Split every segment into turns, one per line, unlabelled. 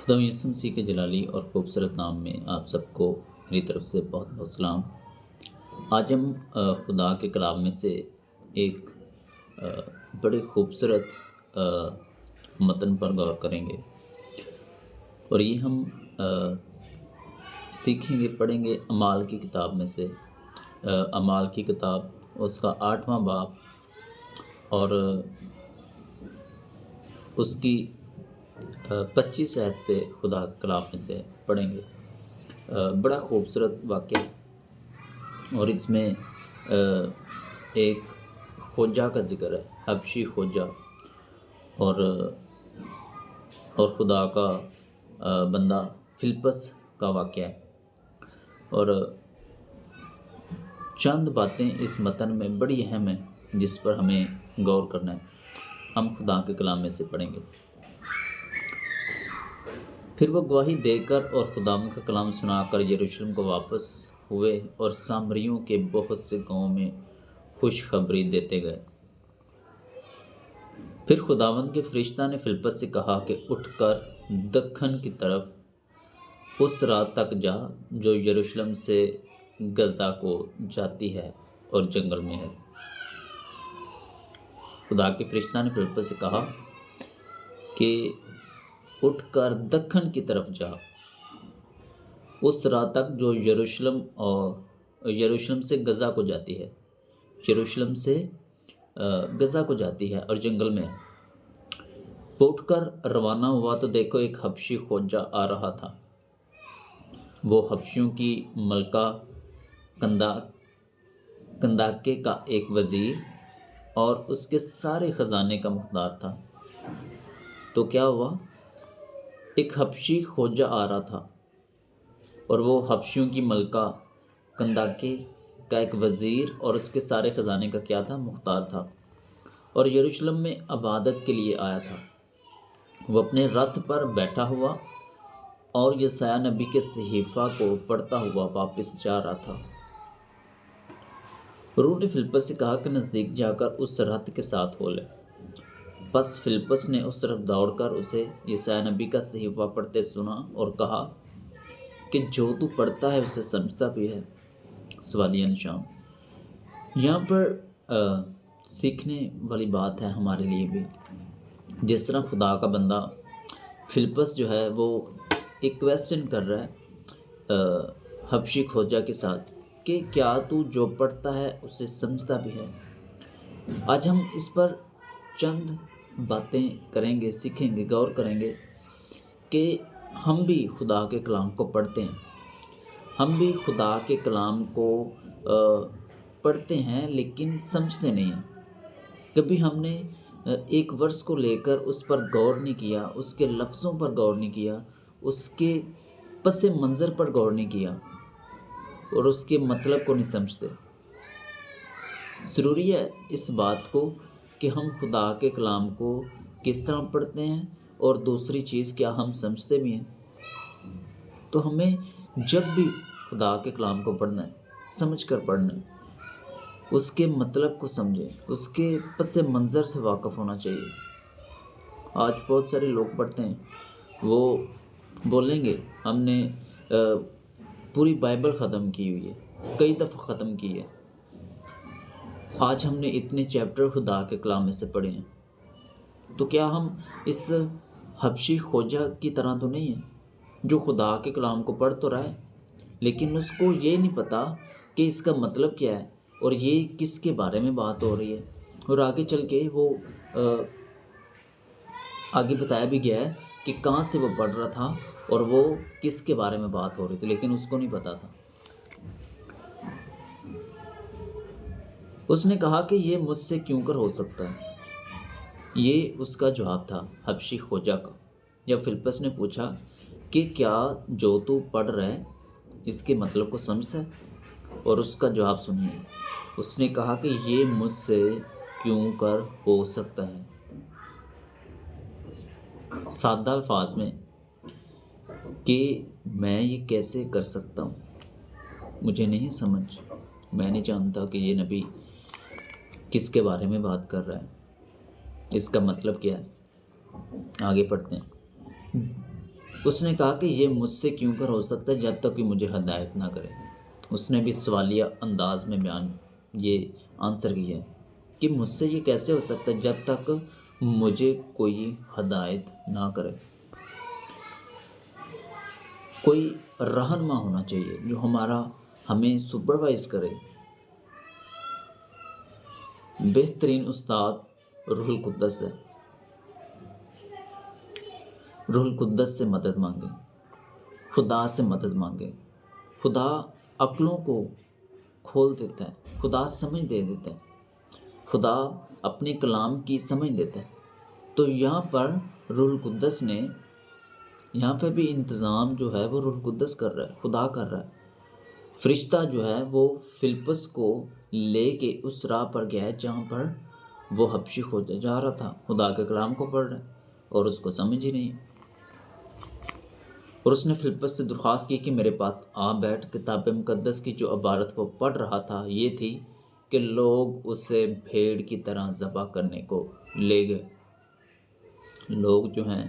خدا یسوع مسیح کے جلالی اور خوبصورت نام میں آپ سب کو میری طرف سے بہت بہت سلام۔ آج ہم خدا کے کلام میں سے ایک بڑے خوبصورت متن پر غور کریں گے، اور یہ ہم سیکھیں گے، پڑھیں گے اعمال کی کتاب میں سے، اعمال کی کتاب اس کا 8واں باب اور اس کی 25 آیت سے خدا کلام میں سے پڑھیں گے۔ بڑا خوبصورت واقعہ ہے، اور اس میں ایک خوجہ کا ذکر ہے، حبشی خوجہ، اور خدا کا بندہ فلپس کا واقعہ ہے، اور چند باتیں اس متن میں بڑی اہم ہیں جس پر ہمیں غور کرنا ہے۔ ہم خدا کے کلام میں سے پڑھیں گے۔ پھر وہ گواہی دے کر اور خداوند کا کلام سنا کر یروشلم کو واپس ہوئے، اور سامریوں کے بہت سے گاؤں میں خوشخبری دیتے گئے۔ پھر خداوند کے فرشتہ نے فلپس سے کہا کہ اٹھ کر دکن کی طرف اس راہ تک جا جو یروشلم سے غزہ کو جاتی ہے اور جنگل میں ہے۔ خدا کے فرشتہ نے فلپس سے کہا کہ اٹھ کر دکن کی طرف جا اس راہ تک جو یروشلم سے غزہ کو جاتی ہے، یروشلم سے غزہ کو جاتی ہے اور جنگل میں ہے۔ وہ اٹھ کر روانہ ہوا تو دیکھو ایک حبشی خوجہ آ رہا تھا، وہ حبشیوں کی ملکہ کنداکے کا ایک وزیر اور اس کے سارے خزانے کا مختار تھا۔ تو کیا ہوا؟ ایک حبشی خوجہ آ رہا تھا، اور وہ حبشیوں کی ملکہ کنداکے کا ایک وزیر اور اس کے سارے خزانے کا کیا تھا؟ مختار تھا، اور یروشلم میں عبادت کے لیے آیا تھا۔ وہ اپنے رتھ پر بیٹھا ہوا اور یسایہ نبی کے صحیفہ کو پڑھتا ہوا واپس جا رہا تھا۔ روح نے فلپس سے کہا کہ نزدیک جا کر اس رتھ کے ساتھ ہو لے۔ پس فلپس نے اس طرف دوڑ کر اسے یسایہ نبی کا صحیفہ پڑھتے سنا اور کہا کہ جو تو پڑھتا ہے اسے سمجھتا بھی ہے؟ سوالیہ نشان۔ یہاں پر سیکھنے والی بات ہے ہمارے لیے بھی، جس طرح خدا کا بندہ فلپس جو ہے وہ ایک کویسچن کر رہا ہے حبشی خوجہ کے ساتھ کہ کیا تو جو پڑھتا ہے اسے سمجھتا بھی ہے؟ آج ہم اس پر چند باتیں کریں گے، سیکھیں گے، غور کریں گے کہ ہم بھی خدا کے کلام کو پڑھتے ہیں، ہم بھی خدا کے کلام کو پڑھتے ہیں لیکن سمجھتے نہیں ہیں۔ کبھی ہم نے ایک ورس کو لے کر اس پر غور نہیں کیا، اس کے لفظوں پر غور نہیں کیا، اس کے پس منظر پر غور نہیں کیا، اور اس کے مطلب کو نہیں سمجھتے۔ ضروری ہے اس بات کو کہ ہم خدا کے کلام کو کس طرح پڑھتے ہیں، اور دوسری چیز کیا ہم سمجھتے بھی ہیں۔ تو ہمیں جب بھی خدا کے کلام کو پڑھنا ہے، سمجھ کر پڑھنا ہے، اس کے مطلب کو سمجھیں، اس کے پس منظر سے واقف ہونا چاہیے۔ آج بہت سارے لوگ پڑھتے ہیں، وہ بولیں گے ہم نے پوری بائبل ختم کی ہوئی ہے، کئی دفعہ ختم کی ہے، آج ہم نے اتنے چیپٹر خدا کے کلام میں سے پڑھے ہیں۔ تو کیا ہم اس حبشی خوجہ کی طرح تو نہیں ہیں جو خدا کے کلام کو پڑھ تو رہا ہے لیکن اس کو یہ نہیں پتا کہ اس کا مطلب کیا ہے اور یہ کس کے بارے میں بات ہو رہی ہے، اور آگے چل کے وہ آگے بتایا بھی گیا ہے کہ کہاں سے وہ پڑھ رہا تھا اور وہ کس کے بارے میں بات ہو رہی تھی، لیکن اس کو نہیں پتا تھا۔ اس نے کہا کہ یہ مجھ سے کیوں کر ہو سکتا ہے؟ یہ اس کا جواب تھا حبشی خوجہ کا۔ جب فلپس نے پوچھا کہ کیا جو تو پڑھ رہا ہے اس کے مطلب کو سمجھتا ہے، اور اس کا جواب سنیے۔ اس نے کہا کہ یہ مجھ سے کیوں کر ہو سکتا ہے۔ سادہ الفاظ میں کہ میں یہ کیسے کر سکتا ہوں، مجھے نہیں سمجھ، میں نہیں جانتا کہ یہ نبی کس کے بارے میں بات کر رہا ہے، اس کا مطلب کیا ہے۔ آگے پڑھتے ہیں۔ اس نے کہا کہ یہ مجھ سے کیوں کر ہو سکتا ہے جب تک کہ مجھے ہدایت نہ کرے۔ اس نے بھی سوالیہ انداز میں یہ آنسر کیا ہے کہ مجھ سے یہ کیسے ہو سکتا ہے جب تک مجھے کوئی ہدایت نہ کرے۔ کوئی رہنما ہونا چاہیے جو ہمیں سپروائز کرے۔ بہترین استاد روح القدس ہے۔ روح القدس سے مدد مانگیں، خدا سے مدد مانگیں۔ خدا عقلوں کو کھول دیتا ہے، خدا سمجھ دے دیتا ہے، خدا اپنے کلام کی سمجھ دیتا ہے۔ تو یہاں پر روح القدس نے یہاں پہ بھی انتظام جو ہے وہ روح القدس کر رہا ہے، خدا کر رہا ہے۔ فرشتہ جو ہے وہ فلپس کو لے کے اس راہ پر گیا ہے جہاں پر وہ حبشی کھوجا جا رہا تھا، خدا کے کلام کو پڑھ رہا ہے اور اس کو سمجھ ہی نہیں۔ اور اس نے فلپس سے درخواست کی کہ میرے پاس آ بیٹھ۔ کتاب مقدس کی جو عبارت وہ پڑھ رہا تھا یہ تھی کہ لوگ اسے بھیڑ کی طرح ذبح کرنے کو لے گئے۔ لوگ جو ہیں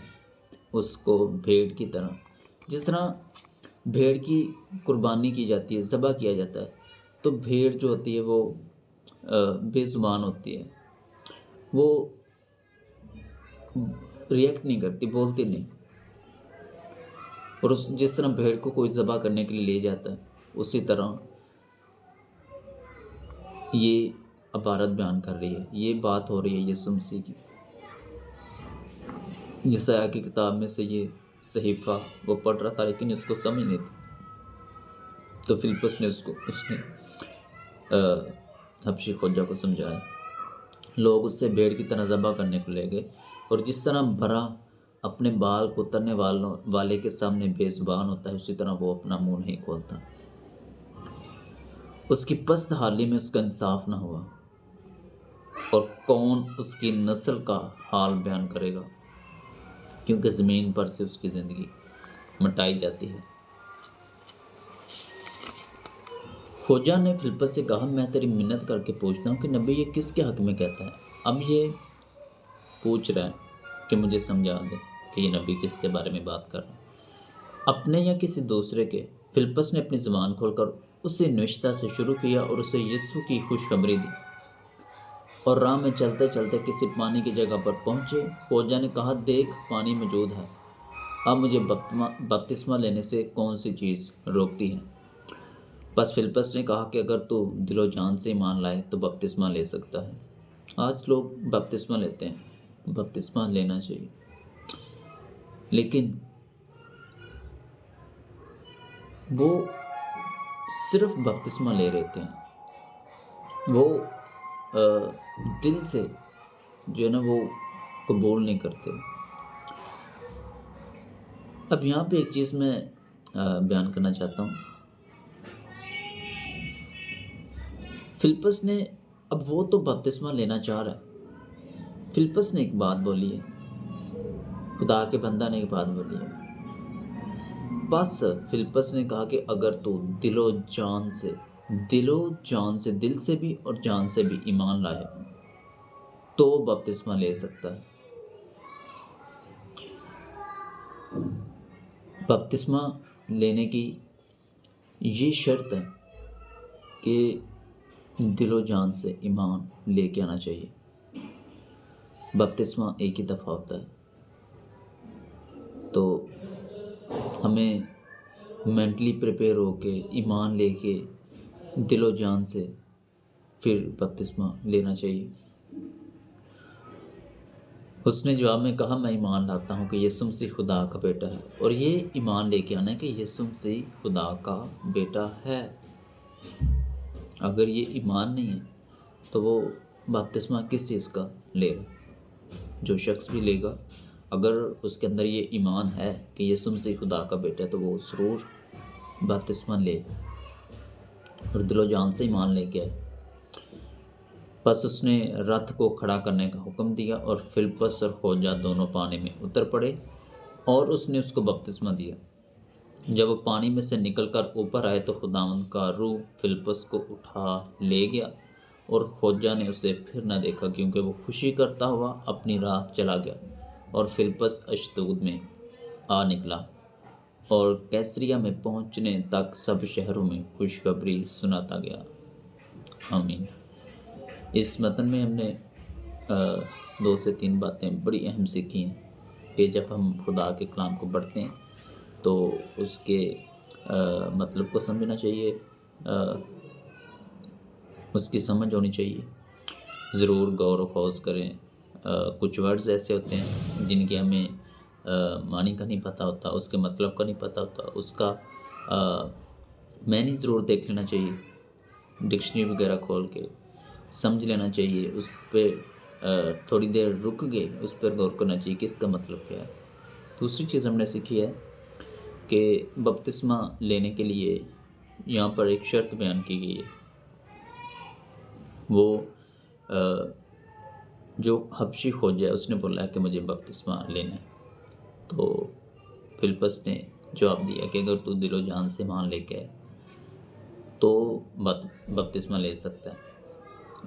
اس کو بھیڑ کی طرح، جس طرح بھیڑ کی قربانی کی جاتی ہے، ذبح کیا جاتا ہے، تو بھیڑ جو ہوتی ہے وہ بے زبان ہوتی ہے، وہ ریئیکٹ نہیں کرتی، بولتی نہیں۔ اور جس طرح بھیڑ کو کوئی ذبح کرنے کے لیے لے جاتا ہے، اسی طرح یہ عبارت بیان کر رہی ہے، یہ بات ہو رہی ہے یسوع مسیح کی۔ یسایہ کی کتاب میں سے یہ صحیفہ وہ پڑھ رہا تھا لیکن اس کو سمجھ نہیں تھی، تو فلپس نے اس نے حبشی کھوجا کو سمجھایا۔ لوگ اس سے بھیڑ کی طرح ذبح کرنے کو لے گئے، اور جس طرح برا اپنے بال کترنے والے کے سامنے بے زبان ہوتا ہے، اسی طرح وہ اپنا منہ نہیں کھولتا۔ اس کی پست حالی میں اس کا انصاف نہ ہوا، اور کون اس کی نسل کا حال بیان کرے گا، کیونکہ زمین پر سے اس کی زندگی مٹائی جاتی ہے۔ کھوجا نے فلپس سے کہا میں تیری منت کر کے پوچھتا ہوں کہ نبی یہ کس کے حق میں کہتا ہے؟ اب یہ پوچھ رہا ہے کہ مجھے سمجھا دے کہ یہ نبی کس کے بارے میں بات کر رہا ہے، اپنے یا کسی دوسرے کے؟ فلپس نے اپنی زبان کھول کر اسے نوشتہ سے شروع کیا اور اسے یسوع کی خوشخبری دی، اور راہ میں چلتے چلتے کسی پانی کی جگہ پر پہنچے۔ کھوجا نے کہا دیکھ پانی موجود ہے، اب مجھے بپتسمہ لینے سے کون سی چیز روکتی ہے؟ بس فلپس نے کہا کہ اگر تو دل و جان سے ایمان لائے تو بپتسمہ لے سکتا ہے۔ آج لوگ بپتسمہ لیتے ہیں، بپتسمہ لینا چاہیے، لیکن وہ صرف بپتسمہ لے رہتے ہیں، وہ دل سے جو ہے نا وہ قبول نہیں کرتے۔ اب یہاں پہ ایک چیز میں بیان کرنا چاہتا ہوں۔ فلپس نے، اب وہ تو بپتسمہ لینا چاہ رہا ہے، فلپس نے ایک بات بولی ہے، خدا کے بندہ نے ایک بات بولی ہے۔ بس فلپس نے کہا کہ اگر تو دل و جان سے، دل سے بھی اور جان سے بھی ایمان لائے تو بپتسمہ لے سکتا ہے۔ بپتسمہ لینے کی یہ شرط ہے کہ دل و جان سے ایمان لے کے آنا چاہیے۔ بپتسمہ ایک ہی دفعہ ہوتا ہے، تو ہمیں مینٹلی پریپیئر ہو کے ایمان لے کے دل و جان سے پھر بپتسمہ لینا چاہیے۔ اس نے جواب میں کہا میں ایمان لاتا ہوں کہ یسوع مسیح خدا کا بیٹا ہے، اور یہ ایمان لے کے آنا ہے کہ یسوع مسیح خدا کا بیٹا ہے۔ اگر یہ ایمان نہیں ہے تو وہ بپتسمہ کس چیز کا لے گا؟ جو شخص بھی لے گا، اگر اس کے اندر یہ ایمان ہے کہ یسوع مسیح خدا کا بیٹا ہے تو وہ ضرور بپتسمہ لے اور دل و جان سے ایمان لے کے آئے۔ بس اس نے رتھ کو کھڑا کرنے کا حکم دیا اور فلپس اور کھوجا دونوں پانی میں اتر پڑے اور اس نے اس کو بپتسمہ دیا۔ جب وہ پانی میں سے نکل کر اوپر آئے تو خداوند کا روح فلپس کو اٹھا لے گیا، اور کھوجا نے اسے پھر نہ دیکھا کیونکہ وہ خوشی کرتا ہوا اپنی راہ چلا گیا، اور فلپس اشدود میں آ نکلا۔ اور کیسریا میں پہنچنے تک سب شہروں میں خوشخبری سناتا گیا۔ آمین۔ اس متن میں ہم نے 2 سے 3 باتیں بڑی اہم سیکھی ہیں کہ جب ہم خدا کے کلام کو پڑھتے ہیں تو اس کے مطلب کو سمجھنا چاہیے، اس کی سمجھ ہونی چاہیے، ضرور غور و خوض کریں۔ کچھ ورڈز ایسے ہوتے ہیں جن کے ہمیں معنی کا نہیں پتہ ہوتا، اس کے مطلب کا نہیں پتہ ہوتا، اس کا معنی ضرور دیکھ لینا چاہیے، ڈکشنری وغیرہ کھول کے سمجھ لینا چاہیے، اس پہ تھوڑی دیر رک کے اس پر غور کرنا چاہیے کہ اس کا مطلب کیا ہے۔ دوسری چیز ہم نے سیکھی ہے کہ بپتسمہ لینے کے لیے یہاں پر ایک شرط بیان کی گئی ہے، وہ جو حبشی کھوجا ہے اس نے بولا ہے کہ مجھے بپتسمہ لینا ہے، تو فلپس نے جواب دیا کہ اگر تو دل و جان سے ایمان لے کے آئے تو بپتسمہ لے سکتا ہے۔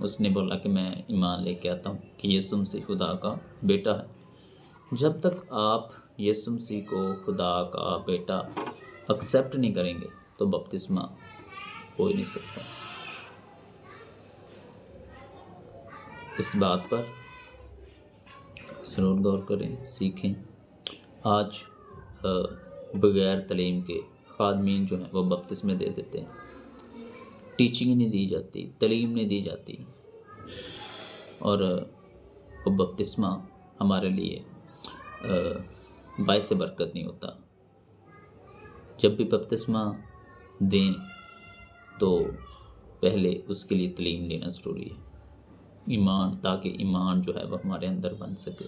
اس نے بولا کہ میں ایمان لے کے آتا ہوں کہ یسوع مسیح خدا کا بیٹا ہے۔ جب تک آپ یسوع مسیح کو خدا کا بیٹا ایکسیپٹ نہیں کریں گے تو بپتسمہ ہو ہی نہیں سکتا۔ اس بات پر ضرور غور کریں، سیکھیں۔ آج بغیر تعلیم کے خادمین جو ہیں وہ بپتسمے دے دیتے ہیں، ٹیچنگ نہیں دی جاتی، تعلیم نہیں دی جاتی، اور وہ بپتسمہ ہمارے لیے باعث برکت نہیں ہوتا۔ جب بھی بپتسمہ دیں تو پہلے اس کے لیے تعلیم لینا ضروری ہے، ایمان، تاکہ ایمان جو ہے وہ ہمارے اندر بن سکے،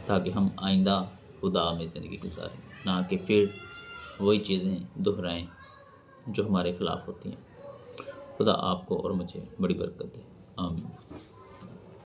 تاکہ ہم آئندہ خدا میں زندگی گزاریں، نہ کہ پھر وہی چیزیں دہرائیں جو ہمارے خلاف ہوتی ہیں۔ خدا آپ کو اور مجھے بڑی برکت دے، آمین۔